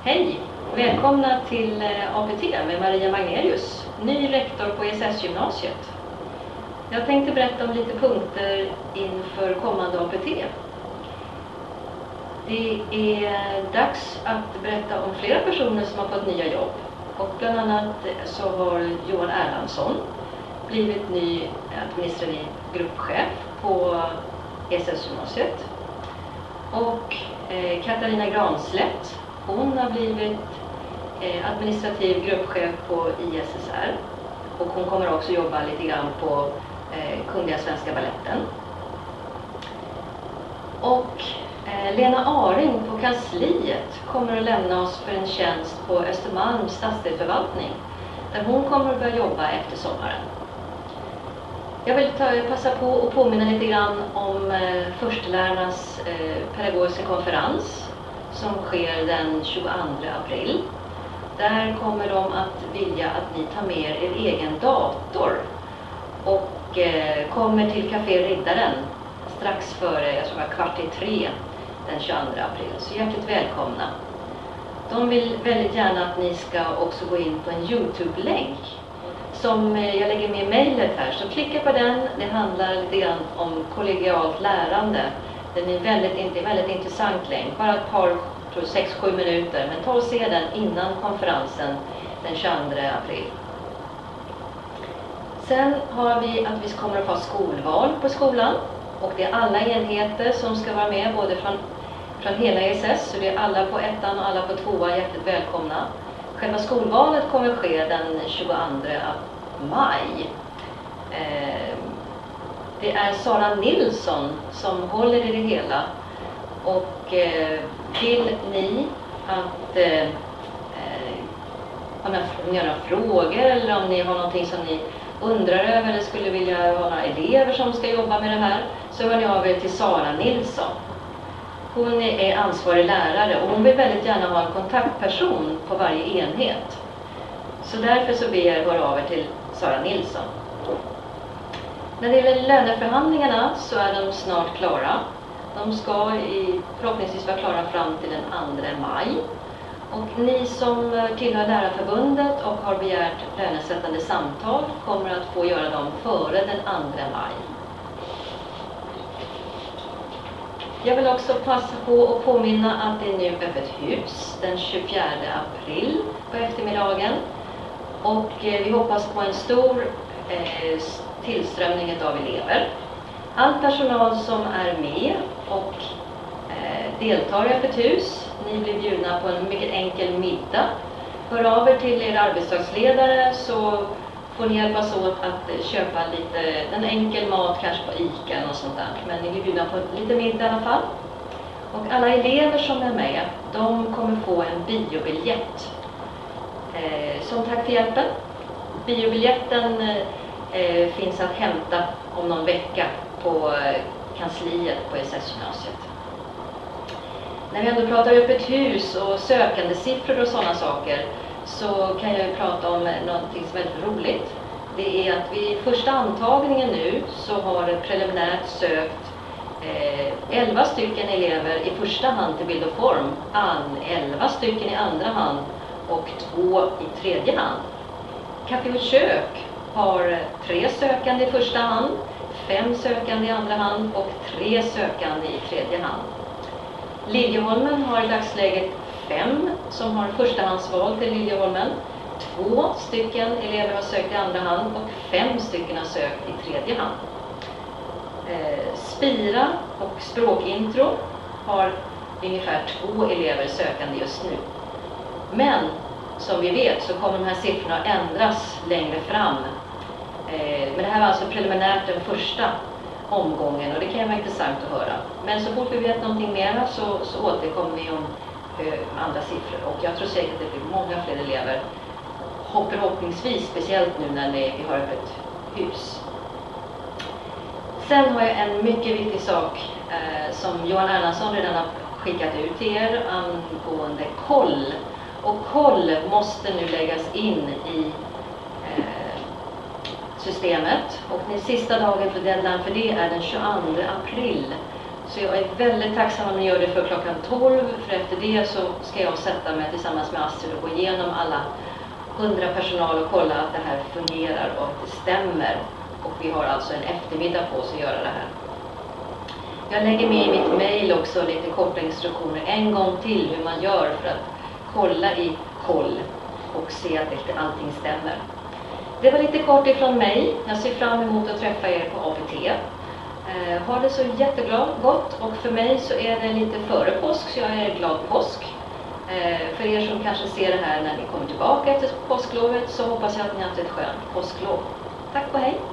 Hej! Välkomna till APT med Maria Magnelius, ny rektor på ESS-gymnasiet. Jag tänkte berätta om lite punkter inför kommande APT. Det är dags att berätta om flera personer som har fått nya jobb. Och bland annat så har Johan Erlandsson blivit ny administrativ gruppchef på ESS-gymnasiet. Och Katarina Granslett, hon har blivit administrativ gruppchef på ISSR. Och hon kommer också jobba lite grann på Kungliga Svenska Balletten. Och Lena Aring på kansliet kommer att lämna oss för en tjänst på Östermalms stadsdelsförvaltning, där hon kommer att börja jobba efter sommaren. Jag vill passa på att påminna lite grann om förstelärarnas pedagogiska konferens som sker den 22 april. Där kommer de att vilja att ni tar med er egen dator och kommer till Café Riddaren strax före, jag tror 2:45 den 22 april. Så hjärtligt välkomna. De vill väldigt gärna att ni ska också gå in på en YouTube-länk som jag lägger med i mejlet här. Så klicka på den. Det handlar lite grann om kollegialt lärande. Den är väldigt intressant länk. Bara ett par, 6-7 minuter. Men ta och se den innan konferensen den 22 april. Sen har vi att vi kommer att ha skolval på skolan. Och det är alla enheter som ska vara med, både från hela ESS. Så det är alla på ettan och alla på tvåan hjärtligt välkomna. Själva skolvalet kommer att ske den 22 maj. Det är Sara Nilsson som håller i det hela. Och vill ni att om ni har några frågor eller om ni har någonting som ni undrar över eller skulle vilja ha några elever som ska jobba med det här, så hör ni av er till Sara Nilsson. Hon är ansvarig lärare och hon vill väldigt gärna ha en kontaktperson på varje enhet. Så därför så ber jag höra av er till Sara Nilsson. När det gäller löneförhandlingarna så är de snart klara. De ska förhoppningsvis vara klara fram till den 2 maj. Och ni som tillhör Lärarförbundet och har begärt lönesättande samtal kommer att få göra dem före den 2 maj. Jag vill också passa på att påminna att det är nu öppet hus den 24 april på eftermiddagen. Och vi hoppas på en stor tillströmning av elever. All personal som är med och deltar i öppet hus, ni blir bjudna på en mycket enkel middag. Hör av er till er arbetslagsledare så får ni hjälpas åt att köpa en enkel mat, kanske på ICA eller något sånt där. Men ni blir bjudna på lite middag i alla fall. Och alla elever som är med, de kommer få en biobiljett. Som tack för hjälpen. Biobiljetten finns att hämta om någon vecka på kansliet på ESS-gymnasiet. När vi ändå pratar öppet hus och sökande siffror och sådana saker, så kan jag ju prata om någonting som är väldigt roligt. Det är att vid första antagningen nu så har det preliminärt sökt 11 stycken elever i första hand till bild och form, 11 stycken i andra hand och 2 i tredje hand. Café och kök har 3 sökande i första hand, 5 sökande i andra hand och 3 sökande i tredje hand. Liljeholmen har i dagsläget 5 som har förstahandsval till Liljeholmen. 2 stycken elever har sökt i andra hand och 5 stycken har sökt i tredje hand. Spira och språkintro har ungefär 2 elever sökande just nu. Men som vi vet så kommer de här siffrorna att ändras längre fram. Men det här var alltså preliminärt den första omgången och det kan vara intressant att höra. Men så fort vi vet någonting mer så återkommer vi om andra siffror. Och jag tror säkert att det blir många fler elever. Förhoppningsvis, speciellt nu när vi har öppet hus. Sen har jag en mycket viktig sak som Johan Erlandsson redan har skickat ut till er angående koll. Och koll måste nu läggas in i systemet. Och den sista dagen för deadline för det är den 22 april. Så jag är väldigt tacksam om ni gör det för klockan 12, för efter det så ska jag sätta mig tillsammans med Astrid och gå igenom alla 100 personal och kolla att det här fungerar och att det stämmer. Och vi har alltså en eftermiddag på oss att göra det här. Jag lägger med i mitt mejl också lite korta instruktioner en gång till hur man gör för att kolla i koll och se att allting stämmer. Det var lite kort ifrån mig. Jag ser fram emot att träffa er på APT. Ha det så jättegott, och för mig så är det lite före påsk, så jag är glad påsk. För er som kanske ser det här när ni kommer tillbaka efter påsklovet, så hoppas jag att ni har haft ett skönt påsklov. Tack och hej!